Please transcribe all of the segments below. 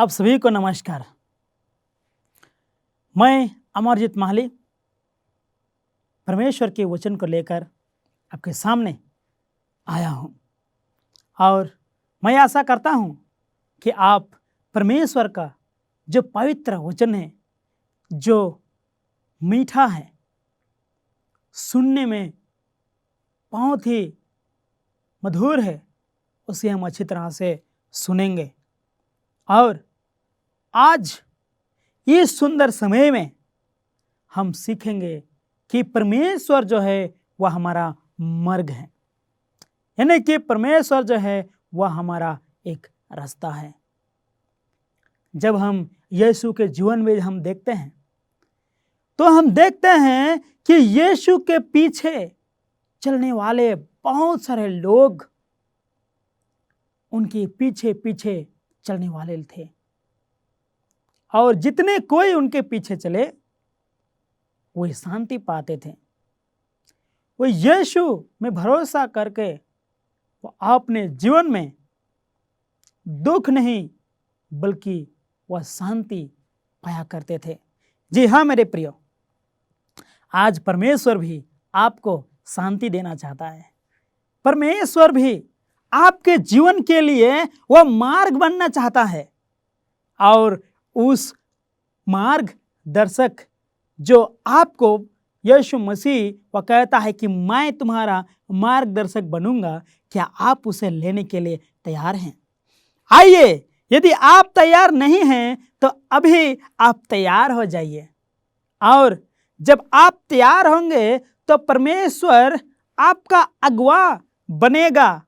आप सभी को नमस्कार। मैं अमरजीत माहली परमेश्वर के वचन को लेकर आपके सामने आया हूँ और मैं आशा करता हूँ कि आप परमेश्वर का जो पवित्र वचन है, जो मीठा है, सुनने में बहुत ही मधुर है, उसे हम अच्छी तरह से सुनेंगे। और आज इस सुंदर समय में हम सीखेंगे कि परमेश्वर जो है वह हमारा मार्ग है, यानी कि परमेश्वर जो है वह हमारा एक रास्ता है। जब हम यीशु के जीवन में हम देखते हैं तो हम देखते हैं कि यीशु के पीछे चलने वाले बहुत सारे लोग उनके पीछे पीछे चलने वाले थे और जितने कोई उनके पीछे चले वे शांति पाते थे। वो यीशु में भरोसा करके वो अपने जीवन में दुख नहीं बल्कि वह शांति पाया करते थे। जी हाँ मेरे प्रियो, आज परमेश्वर भी आपको शांति देना चाहता है। परमेश्वर भी आपके जीवन के लिए वह मार्ग बनना चाहता है और उस मार्ग दर्शक जो आपको यीशु मसीह वह कहता है कि मैं तुम्हारा मार्गदर्शक बनूंगा, क्या आप उसे लेने के लिए तैयार हैं? आइए, यदि आप तैयार नहीं हैं तो अभी आप तैयार हो जाइए और जब आप तैयार होंगे तो परमेश्वर आपका अगुवा बनेगा।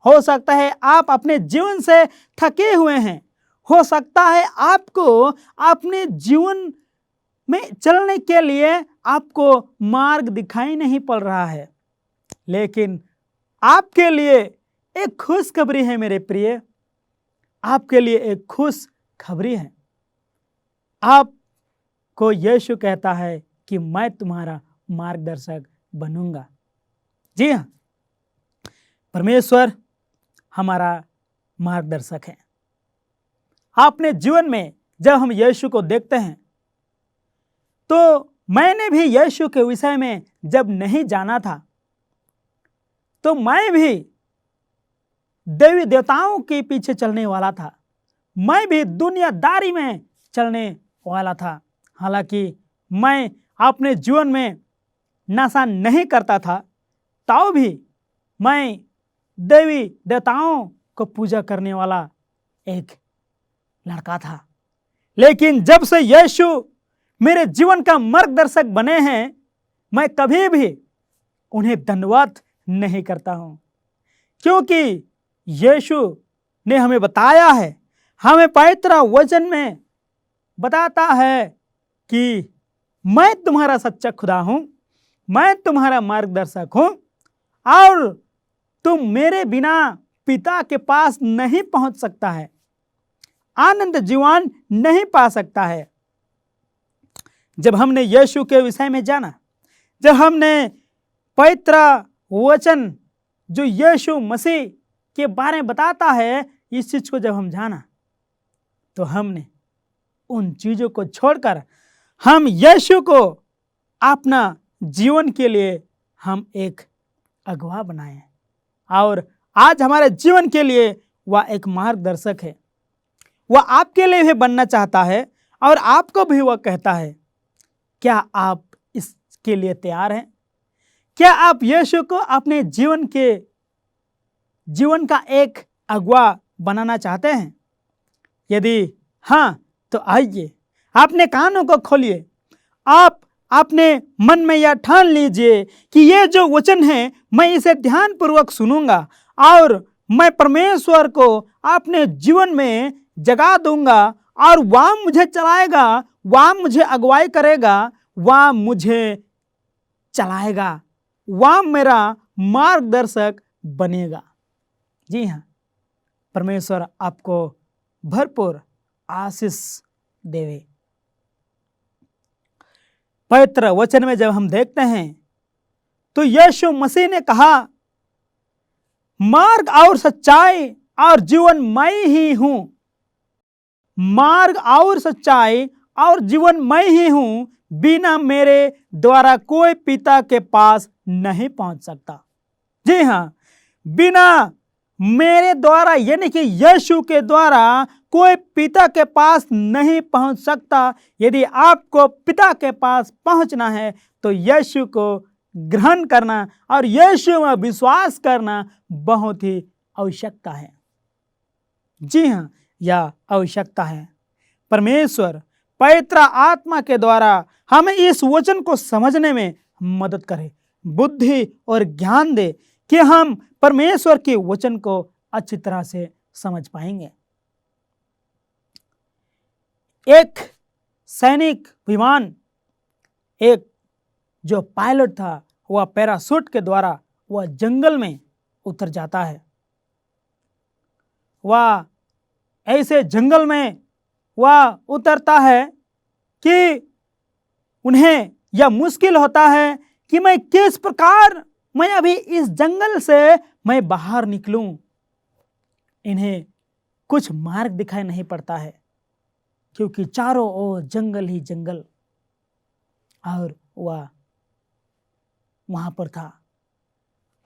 हो सकता है आप अपने जीवन से थके हुए हैं, हो सकता है आपको अपने जीवन में चलने के लिए आपको मार्ग दिखाई नहीं पड़ रहा है, लेकिन आपके लिए एक खुशखबरी है मेरे प्रिय, आपके लिए एक खुश खबरी है। आपको यीशु कहता है कि मैं तुम्हारा मार्गदर्शक बनूंगा। जी हाँ, परमेश्वर हमारा मार्गदर्शक है। अपने जीवन में जब हम यीशु को देखते हैं तो मैंने भी यीशु के विषय में जब नहीं जाना था तो मैं भी देवी देवताओं के पीछे चलने वाला था, मैं भी दुनियादारी में चलने वाला था। हालांकि मैं अपने जीवन में नशा नहीं करता था, तो भी मैं देवी देवताओं को पूजा करने वाला एक लड़का था। लेकिन जब से यीशु मेरे जीवन का मार्गदर्शक बने हैं, मैं कभी भी उन्हें धन्यवाद नहीं करता हूं, क्योंकि यीशु ने हमें बताया है, हमें पवित्र वचन में बताता है कि मैं तुम्हारा सच्चा खुदा हूं, मैं तुम्हारा मार्गदर्शक हूं और तुम मेरे बिना पिता के पास नहीं पहुंच सकता है, आनंद जीवन नहीं पा सकता है। जब हमने यीशु के विषय में जाना, जब हमने पवित्र वचन जो यीशु मसीह के बारे में बताता है, इस चीज को जब हम जाना तो हमने उन चीजों को छोड़कर हम यीशु को अपना जीवन के लिए हम एक अगुवा बनाए और आज हमारे जीवन के लिए वह एक मार्गदर्शक है। वह आपके लिए भी बनना चाहता है और आपको भी वह कहता है, क्या आप इसके लिए तैयार हैं? क्या आप यीशु को अपने जीवन का एक अगुवा बनाना चाहते हैं? यदि हाँ तो आइए, अपने कानों को खोलिए, आप अपने मन में यह ठान लीजिए कि ये जो वचन है मैं इसे ध्यानपूर्वक सुनूंगा और मैं परमेश्वर को अपने जीवन में जगा दूंगा और वह मुझे चलाएगा, वह मुझे अगुवाई करेगा, वह मुझे चलाएगा, वह मेरा मार्गदर्शक बनेगा। जी हाँ, परमेश्वर आपको भरपूर आशीष देवे। पवित्र वचन में जब हम देखते हैं तो यीशु मसीह ने कहा, मार्ग और सच्चाई और जीवन मैं ही हूं, मार्ग और सच्चाई और जीवन मैं ही हूं, बिना मेरे द्वारा कोई पिता के पास नहीं पहुंच सकता। जी हाँ, बिना मेरे द्वारा यानी कि यीशु के द्वारा कोई पिता के पास नहीं पहुंच सकता। यदि आपको पिता के पास पहुंचना है तो यीशु को ग्रहण करना और यीशु में विश्वास करना बहुत ही आवश्यकता है। जी हाँ, यह आवश्यकता है। परमेश्वर पवित्र आत्मा के द्वारा हमें इस वचन को समझने में मदद करे, बुद्धि और ज्ञान दे कि हम परमेश्वर के वचन को अच्छी तरह से समझ पाएंगे। एक सैनिक विमान, एक जो पायलट था, वह पैराशूट के द्वारा वह जंगल में उतर जाता है। वह ऐसे जंगल में वह उतरता है कि उन्हें यह मुश्किल होता है कि मैं किस प्रकार मैं अभी इस जंगल से मैं बाहर निकलूं। इन्हें कुछ मार्ग दिखाई नहीं पड़ता है क्योंकि चारों ओर जंगल ही जंगल, और वह वहां पर था।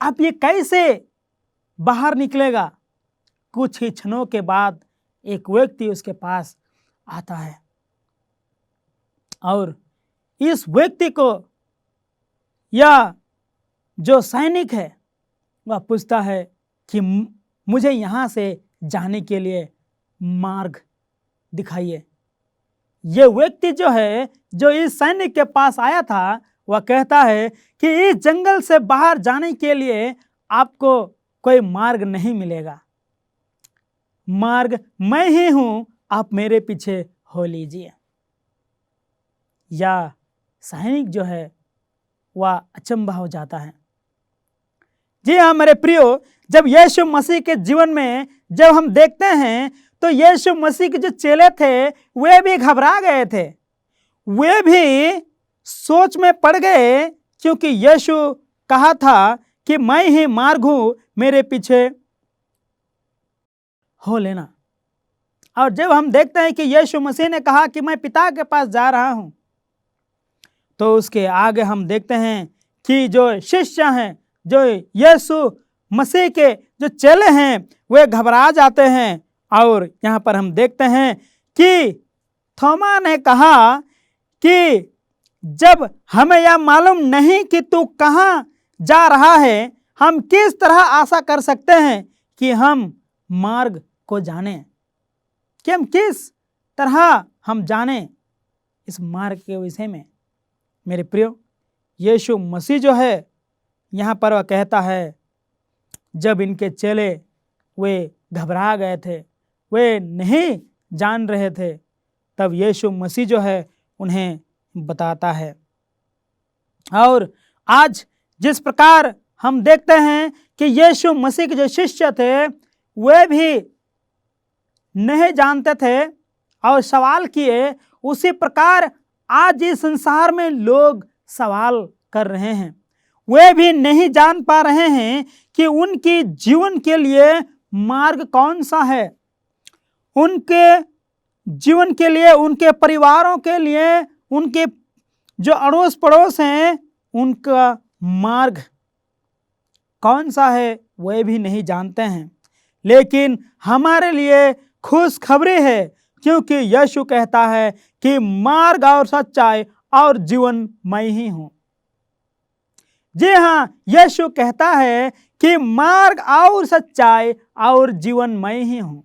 अब ये कैसे बाहर निकलेगा? कुछ ही क्षणों के बाद एक व्यक्ति उसके पास आता है और इस व्यक्ति को यह जो सैनिक है वह पूछता है कि मुझे यहाँ से जाने के लिए मार्ग दिखाइए। ये व्यक्ति जो है, जो इस सैनिक के पास आया था, वह कहता है कि इस जंगल से बाहर जाने के लिए आपको कोई मार्ग नहीं मिलेगा, मार्ग मैं ही हूं, आप मेरे पीछे हो लीजिए। या सैनिक जो है वह अचंभा हो जाता है। जी हाँ मेरे प्रियो, जब यीशु मसीह के जीवन में जब हम देखते हैं तो यीशु मसीह के जो चेले थे वे भी घबरा गए थे, वे भी सोच में पड़ गए, क्योंकि यीशु कहा था कि मैं ही मार्ग हूं, मेरे पीछे हो लेना। और जब हम देखते हैं कि यीशु मसीह ने कहा कि मैं पिता के पास जा रहा हूं, तो उसके आगे हम देखते हैं कि जो शिष्य हैं, जो यीशु मसीह के जो चेले हैं, वे घबरा जाते हैं। और यहाँ पर हम देखते हैं कि थोमा ने कहा कि जब हमें यह मालूम नहीं कि तू कहाँ जा रहा है, हम किस तरह आशा कर सकते हैं कि हम मार्ग को जाने, कि हम किस तरह हम जाने इस मार्ग के विषय में। मेरे प्रियो, यीशु मसीह जो है यहाँ पर वह कहता है, जब इनके चेले वे घबरा गए थे, वे नहीं जान रहे थे, तब यीशु मसीह जो है उन्हें बताता है। और आज जिस प्रकार हम देखते हैं कि यीशु मसीह के जो शिष्य थे वे भी नहीं जानते थे और सवाल किए, उसी प्रकार आज इस संसार में लोग सवाल कर रहे हैं। वे भी नहीं जान पा रहे हैं कि उनके जीवन के लिए मार्ग कौन सा है, उनके जीवन के लिए, उनके परिवारों के लिए, उनके जो अड़ोस पड़ोस हैं उनका मार्ग कौन सा है, वे भी नहीं जानते हैं। लेकिन हमारे लिए खुशखबरी है, क्योंकि यीशु कहता है कि मार्ग और सच्चाई और जीवन मैं ही हूं। जी हाँ, यीशु कहता है कि मार्ग और सच्चाई और जीवन मैं ही हूं।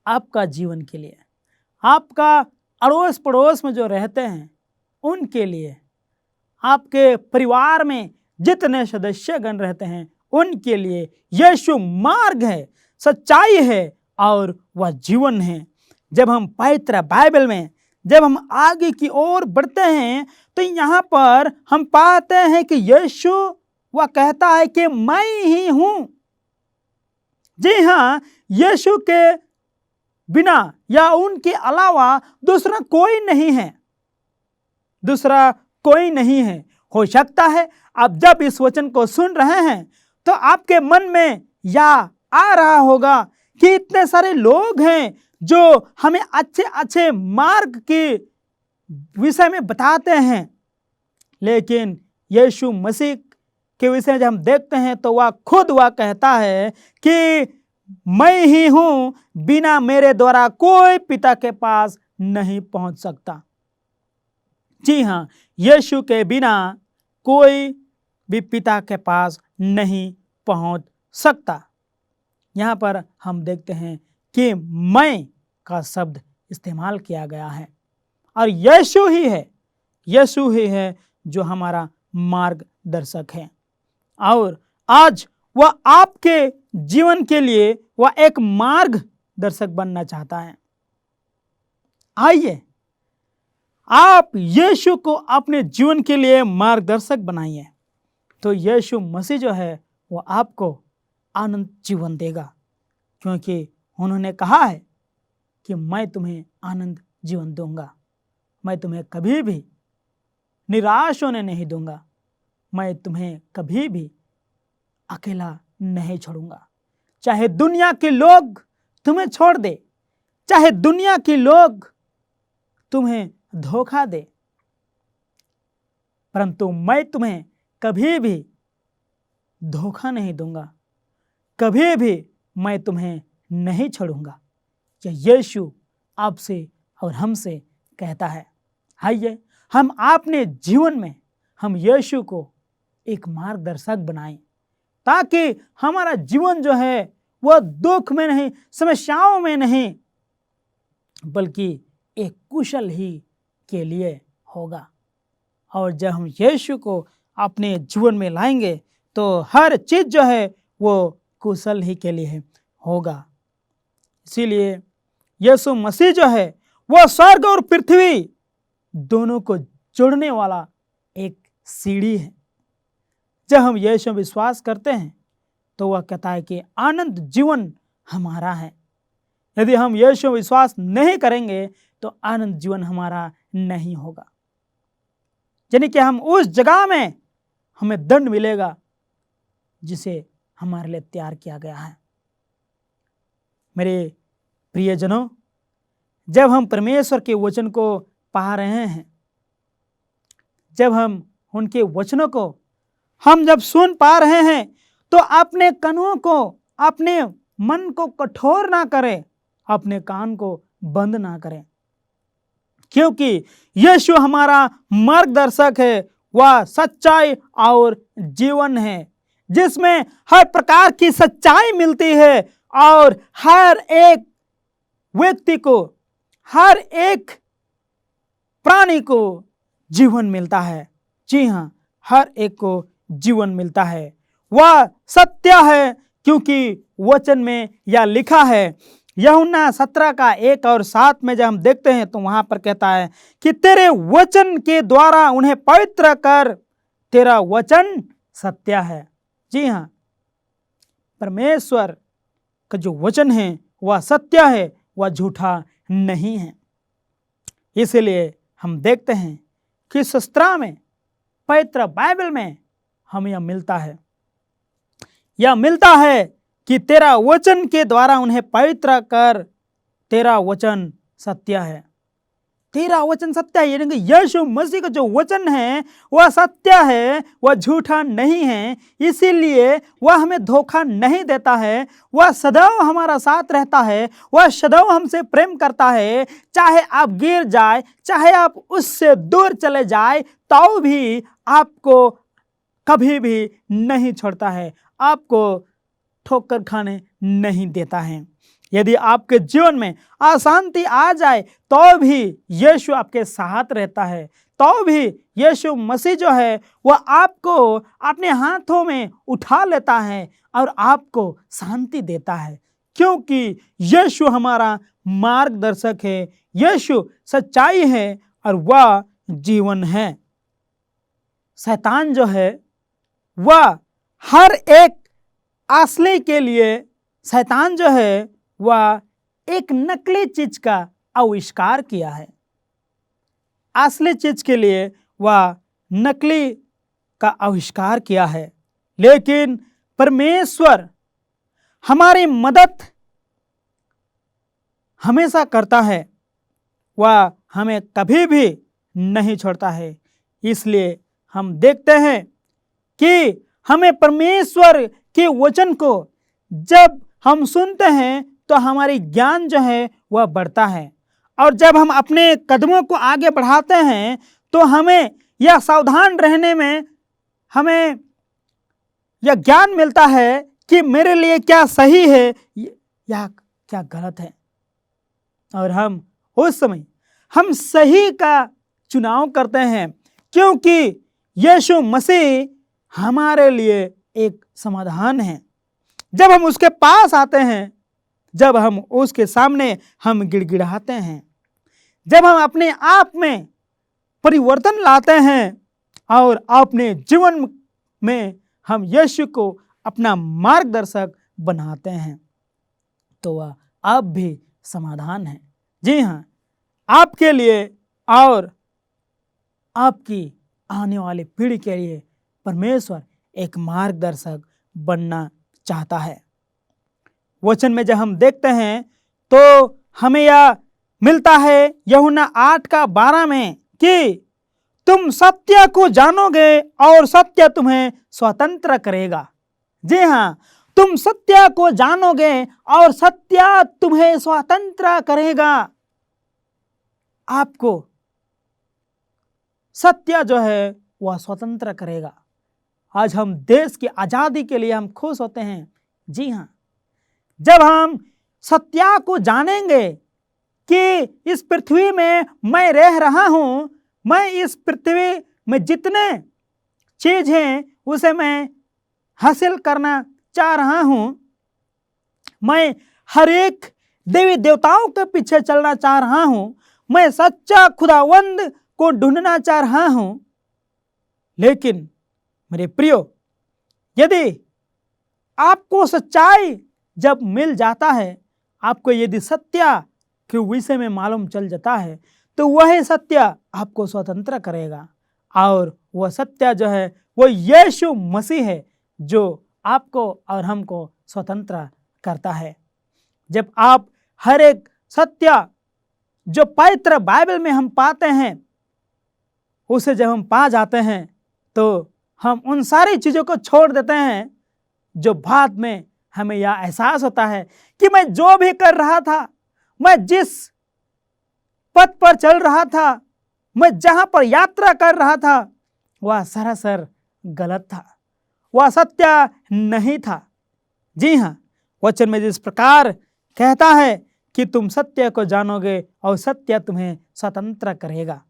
आपका जीवन के लिए, आपका अड़ोस पड़ोस में जो रहते हैं उनके लिए, आपके परिवार में जितने सदस्यगण रहते हैं उनके लिए यीशु मार्ग है, सच्चाई है और वह जीवन है। जब हम पवित्र बाइबल में जब हम आगे की ओर बढ़ते हैं तो यहाँ पर हम पाते हैं कि यीशु वह कहता है कि मैं ही हूँ। जी हाँ, यीशु के बिना या उनके अलावा दूसरा कोई नहीं है, दूसरा कोई नहीं है। हो सकता है आप जब इस वचन को सुन रहे हैं तो आपके मन में या आ रहा होगा कि इतने सारे लोग हैं जो हमें अच्छे अच्छे मार्ग के विषय में बताते हैं, लेकिन यीशु मसीह के विषय में जब हम देखते हैं तो वह कहता है कि मैं ही हूं, बिना मेरे द्वारा कोई पिता के पास नहीं पहुंच सकता। जी हाँ, यीशु के बिना कोई भी पिता के पास नहीं पहुंच सकता। यहाँ पर हम देखते हैं कि मैं का शब्द इस्तेमाल किया गया है और यीशु ही है जो हमारा मार्गदर्शक है। और आज वह आपके जीवन के लिए वह एक मार्गदर्शक बनना चाहता है। आइए आप यीशु को अपने जीवन के लिए मार्गदर्शक बनाइए, तो यीशु मसीह जो है वो आपको आनंद जीवन देगा, क्योंकि उन्होंने कहा है कि मैं तुम्हें आनंद जीवन दूंगा, मैं तुम्हें कभी भी निराश होने नहीं दूंगा, मैं तुम्हें कभी भी अकेला नहीं छोड़ूंगा। चाहे दुनिया के लोग तुम्हें छोड़ दे, चाहे दुनिया के लोग तुम्हें धोखा दे, परंतु मैं तुम्हें कभी भी धोखा नहीं दूंगा, कभी भी मैं तुम्हें नहीं छोड़ूंगा। यह यीशु आपसे और हमसे कहता है। आइए हम अपने जीवन में हम यीशु को एक मार्गदर्शक बनाएं, ताकि हमारा जीवन जो है वह दुख में नहीं, समस्याओं में नहीं, बल्कि एक कुशल ही के लिए होगा। और जब हम यीशु को अपने जीवन में लाएंगे तो हर चीज जो है वो कुशल ही के लिए होगा। इसीलिए यीशु मसीह जो है वह स्वर्ग और पृथ्वी दोनों को जोड़ने वाला एक सीढ़ी है। जब हम यीशु में विश्वास करते हैं तो वह कहता है कि आनंद जीवन हमारा है। यदि हम यीशु में विश्वास नहीं करेंगे तो आनंद जीवन हमारा नहीं होगा, यानी कि हम उस जगह में हमें दंड मिलेगा जिसे हमारे लिए तैयार किया गया है। मेरे प्रियजनों, जब हम परमेश्वर के वचन को पा रहे हैं, जब हम उनके वचनों को हम जब सुन पा रहे हैं, तो अपने कानों को, अपने मन को कठोर ना करें, अपने कान को बंद ना करें, क्योंकि यीशु हमारा मार्गदर्शक है। वह सच्चाई और जीवन है, जिसमें हर प्रकार की सच्चाई मिलती है और हर एक व्यक्ति को, हर एक प्राणी को जीवन मिलता है। जी हाँ, हर एक को जीवन मिलता है। वह सत्य है, क्योंकि वचन में यह लिखा है। यूहन्ना 17 का 1 और 7 में जब हम देखते हैं तो वहां पर कहता है कि तेरे वचन के द्वारा उन्हें पवित्र कर, तेरा वचन सत्य है। जी हाँ, परमेश्वर का जो वचन है वह सत्य है, वह झूठा नहीं है। इसलिए हम देखते हैं कि शास्त्र में, पवित्र बाइबल में हमें यह मिलता है, कि तेरा वचन के द्वारा उन्हें पवित्र कर, तेरा वचन सत्य है। तेरा वचन सत्य है, यानी कि यीशु मसीह का जो वचन है वह सत्य है, वह झूठा नहीं है। इसीलिए वह हमें धोखा नहीं देता है, वह सदैव हमारा साथ रहता है, वह सदैव हमसे प्रेम करता है। चाहे आप गिर जाए, चाहे आप उससे दूर चले जाए, तो भी आपको कभी भी नहीं छोड़ता है, आपको ठोकर खाने नहीं देता है। यदि आपके जीवन में अशांति आ जाए तो भी यीशु आपके साथ रहता है, तो भी यीशु मसीह जो है वह आपको अपने हाथों में उठा लेता है और आपको शांति देता है, क्योंकि यीशु हमारा मार्गदर्शक है, यीशु सच्चाई है और वह जीवन है। शैतान जो है वह हर एक असली के लिए, शैतान जो है वह एक नकली चीज का आविष्कार किया है। असली चीज के लिए वह नकली का आविष्कार किया है, लेकिन परमेश्वर हमारी हमेशा करता है, वह हमें कभी भी नहीं छोड़ता है। इसलिए हम देखते हैं कि हमें परमेश्वर के वचन को जब हम सुनते हैं तो हमारी ज्ञान जो है वह बढ़ता है, और जब हम अपने कदमों को आगे बढ़ाते हैं तो हमें यह सावधान रहने में हमें यह ज्ञान मिलता है कि मेरे लिए क्या सही है या क्या गलत है। और हम उस समय हम सही का चुनाव करते हैं, क्योंकि यीशु मसीह हमारे लिए एक समाधान है। जब हम उसके पास आते हैं, जब हम उसके सामने हम गिड़गिड़ाते हैं, जब हम अपने आप में परिवर्तन लाते हैं और अपने जीवन में हम यीशु को अपना मार्गदर्शक बनाते हैं, तो वह अब भी समाधान है। जी हाँ, आपके लिए और आपकी आने वाली पीढ़ी के लिए परमेश्वर एक मार्गदर्शक बनना चाहता है। वचन में जब हम देखते हैं तो हमें यह मिलता है यूहन्ना 8:12 में कि तुम सत्य को जानोगे और सत्य तुम्हें स्वतंत्र करेगा। जी हाँ, तुम सत्य को जानोगे और सत्य तुम्हें स्वतंत्र करेगा। आपको सत्य जो है वह स्वतंत्र करेगा। आज हम देश की आजादी के लिए हम खुश होते हैं। जी हाँ, जब हम सत्य को जानेंगे कि इस पृथ्वी में मैं रह रहा हूं, मैं इस पृथ्वी में जितने चीज हैं उसे मैं हासिल करना चाह रहा हूं, मैं हर एक देवी देवताओं के पीछे चलना चाह रहा हूं, मैं सच्चा खुदावंद को ढूंढना चाह रहा हूं। लेकिन मेरे प्रियो, यदि आपको सच्चाई जब मिल जाता है, आपको यदि सत्य के विषय में मालूम चल जाता है, तो वह सत्य आपको स्वतंत्र करेगा। और वह सत्य जो है वो यीशु मसीह है जो आपको और हमको स्वतंत्र करता है। जब आप हर एक सत्य जो पवित्र बाइबल में हम पाते हैं उसे जब हम पा जाते हैं तो हम उन सारी चीज़ों को छोड़ देते हैं जो बाद में हमें यह एहसास होता है कि मैं जो भी कर रहा था, मैं जिस पथ पर चल रहा था, मैं जहां पर यात्रा कर रहा था, वह सरासर गलत था, वह सत्य नहीं था। जी हाँ, वचन में जिस प्रकार कहता है कि तुम सत्य को जानोगे और सत्य तुम्हें स्वतंत्र करेगा।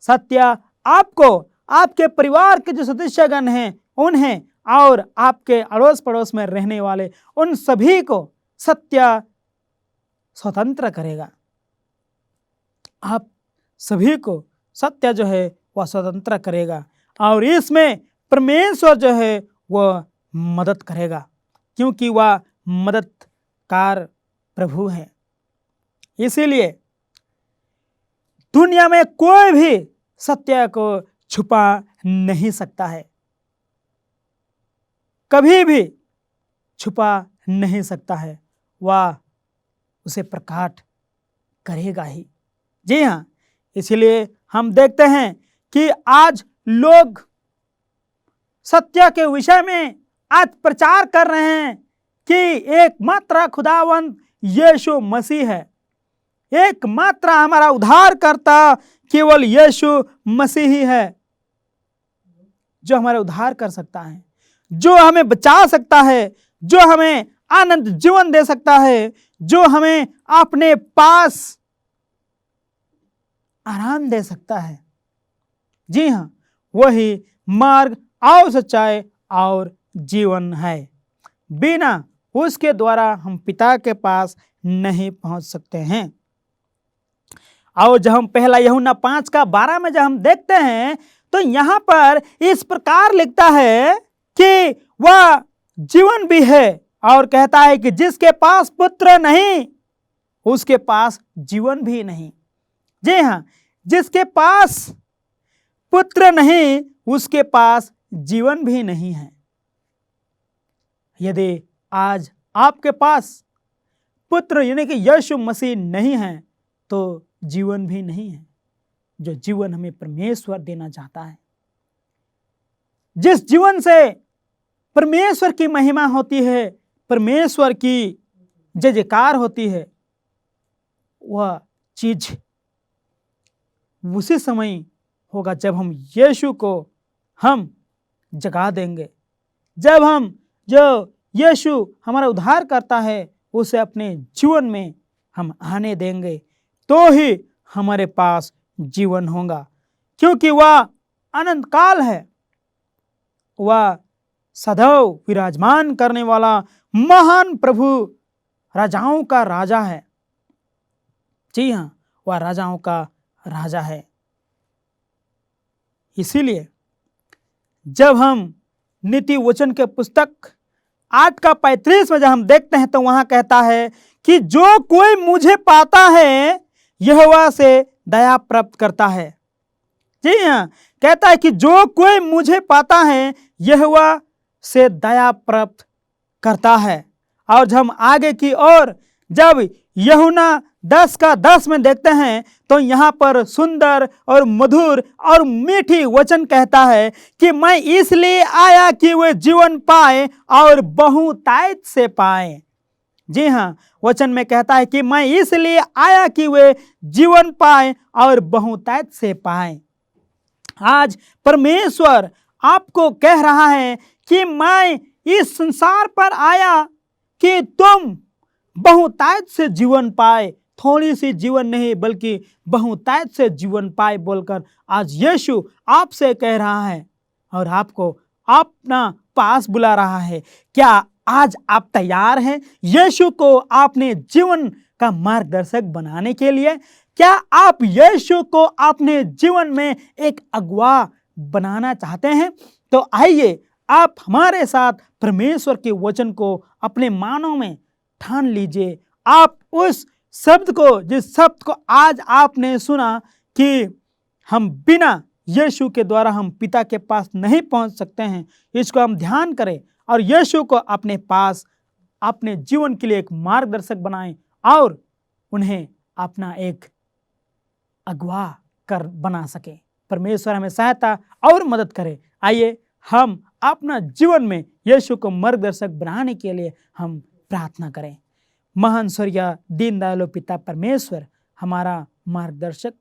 सत्य आपको, आपके परिवार के जो सदस्यगण हैं उन्हें और आपके अड़ोस पड़ोस में रहने वाले उन सभी को सत्य स्वतंत्र करेगा। आप सभी को सत्य जो है वह स्वतंत्र करेगा और इसमें परमेश्वर जो है वह मदद करेगा, क्योंकि वह मददगार प्रभु है। इसीलिए दुनिया में कोई भी सत्य को छुपा नहीं सकता है, कभी भी छुपा नहीं सकता है, वह उसे प्रकट करेगा ही। जी हाँ, इसलिए हम देखते हैं कि आज लोग सत्य के विषय में आज प्रचार कर रहे हैं कि एकमात्र खुदावंद यीशु मसीह है, एकमात्र हमारा उद्धारकर्ता केवल यीशु मसीह ही है जो हमारा उद्धार कर सकता है, जो हमें बचा सकता है, जो हमें आनंद जीवन दे सकता है, जो हमें अपने पास आराम दे सकता है। जी हाँ, वही मार्ग और सच्चाई और जीवन है। बिना उसके द्वारा हम पिता के पास नहीं पहुंच सकते हैं। और जब हम पहला यूहन्ना 5:12 में जब हम देखते हैं तो यहाँ पर इस प्रकार लिखता है कि वह जीवन भी है और कहता है कि जिसके पास पुत्र नहीं उसके पास जीवन भी नहीं। जी हाँ, जिसके पास पुत्र नहीं उसके पास जीवन भी नहीं है। यदि आज आपके पास पुत्र यानी कि यीशु मसीह नहीं है तो जीवन भी नहीं है, जो जीवन हमें परमेश्वर देना चाहता है। जिस जीवन से परमेश्वर की महिमा होती है, परमेश्वर की जय जयकार होती है, वह चीज उसी समय होगा जब हम यीशु को हम जगा देंगे, जब हम जो यीशु हमारा उद्धार करता है उसे अपने जीवन में हम आने देंगे, तो ही हमारे पास जीवन होगा। क्योंकि वह अनंत काल है, वह सदैव विराजमान करने वाला महान प्रभु राजाओं का राजा है। जी हाँ, वह राजाओं का राजा है। इसीलिए जब हम नीति वचन के पुस्तक 8 का 35 में जब हम देखते हैं तो वहां कहता है कि जो कोई मुझे पाता है यहोवा से दया प्राप्त करता है। जी हाँ, कहता है कि जो कोई मुझे पाता है यहोवा से दया प्राप्त करता है। और जब हम आगे की ओर जब यूहन्ना 10 का 10 में देखते हैं तो यहाँ पर सुंदर और मधुर और मीठी वचन कहता है कि मैं इसलिए आया कि वे जीवन पाए और बहुतायत से पाए। जी हाँ, वचन में कहता है कि मैं इसलिए आया कि वे जीवन पाए और बहुतायत से पाए। आज परमेश्वर आपको कह रहा है कि मैं इस संसार पर आया कि तुम बहुतायत से जीवन पाए, थोड़ी सी जीवन नहीं बल्कि बहुतायत से जीवन पाए बोलकर आज यीशु आपसे कह रहा है और आपको अपना पास बुला रहा है। क्या आज आप तैयार हैं यीशु को अपने जीवन का मार्गदर्शक बनाने के लिए? क्या आप यीशु को अपने जीवन में एक अगुवा बनाना चाहते हैं? तो आइए आप हमारे साथ परमेश्वर के वचन को अपने मानों में ठान लीजिए। आप उस शब्द को, जिस शब्द को आज आपने सुना कि हम बिना यीशु के द्वारा हम पिता के पास नहीं पहुंच सकते हैं, इसको हम ध्यान करें और यीशु को अपने पास अपने जीवन के लिए एक मार्गदर्शक बनाएं और उन्हें अपना एक अगुवा कर बना सके। परमेश्वर हमें सहायता और मदद करे। आइए हम अपना जीवन में यीशु को मार्गदर्शक बनाने के लिए हम प्रार्थना करें। महान स्वर्गीय दीन दयालु पिता परमेश्वर हमारा मार्गदर्शक,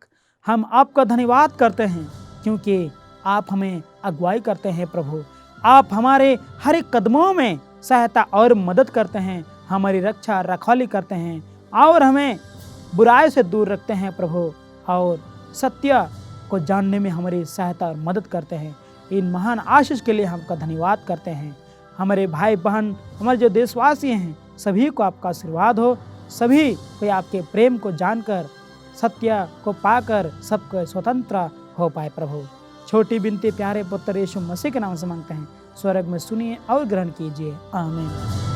हम आपका धन्यवाद करते हैं क्योंकि आप हमें अगुवाई करते हैं। प्रभु, आप हमारे हर एक कदमों में सहायता और मदद करते हैं, हमारी रक्षा रखवाली करते हैं और हमें बुराई से दूर रखते हैं प्रभु, और सत्य को जानने में हमारी सहायता और मदद करते हैं। इन महान आशीष के लिए हम आपका धन्यवाद करते हैं। हमारे भाई बहन, हमारे जो देशवासी हैं, सभी को आपका आशीर्वाद हो, सभी कोई आपके प्रेम को जानकर, सत्य को पाकर सबको स्वतंत्र हो पाए। प्रभु, छोटी बिनती प्यारे पुत्र यीशु मसीह के नाम से मांगते हैं, स्वर्ग में सुनिए और ग्रहण कीजिए। आमीन।